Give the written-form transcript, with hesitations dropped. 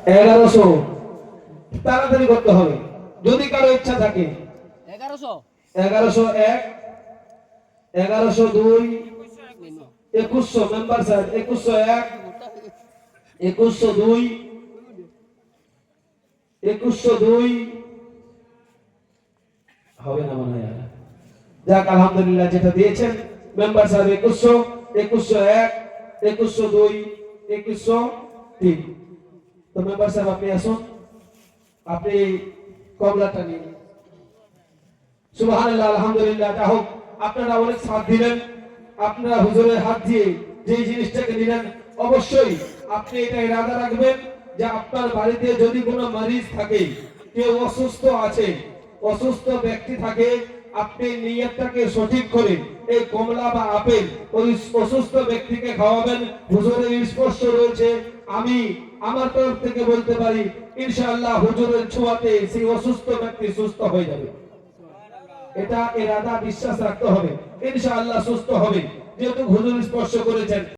1100 তাড়াতাড়ি করতে হবে যদি কারো ইচ্ছা থাকে। 1101 1102 2100 মেম্বার স্যার 2101 2102 2102 হবে না মনে হয়। যাক আলহামদুলিল্লাহ যেটা দিয়েছেন মেম্বার সাহেব 2100 2101 2102 2103। তো মেম্বার সাহেব আপনি আসুন, আপনি কমলাটা নিন। সুবহানাল্লাহ আলহামদুলিল্লাহ। যা হোক আপনারা অনেক সাথ দিলেন, আপনারা হুজুরের হাত দিয়ে যে জিনিসটাকে নিলেন অবশ্যই আপনি এটা ইরাদা রাখবেন যে আপনার বাড়িতে যদি কোনো মরিজ থাকে, কেউ অসুস্থ আছে, অসুস্থ ব্যক্তি থাকে, আপনি নিয়তটাকে সঠিক করে এই কমলা বা আপেল ওই অসুস্থ ব্যক্তিকে খাওয়াবেন। হুজুরের স্পর্শ রয়েছে, আমি আমার তরফ থেকে বলতে পারি ইনশাআল্লাহ হুজুরের ছোঁয়াতে সেই অসুস্থ ব্যক্তি সুস্থ হয়ে যাবে। এটা ইরাদা বিশ্বাস রাখতে হবে, ইনশাআল্লাহ সুস্থ হবে যেহেতু হুজুর স্পর্শ করেছেন।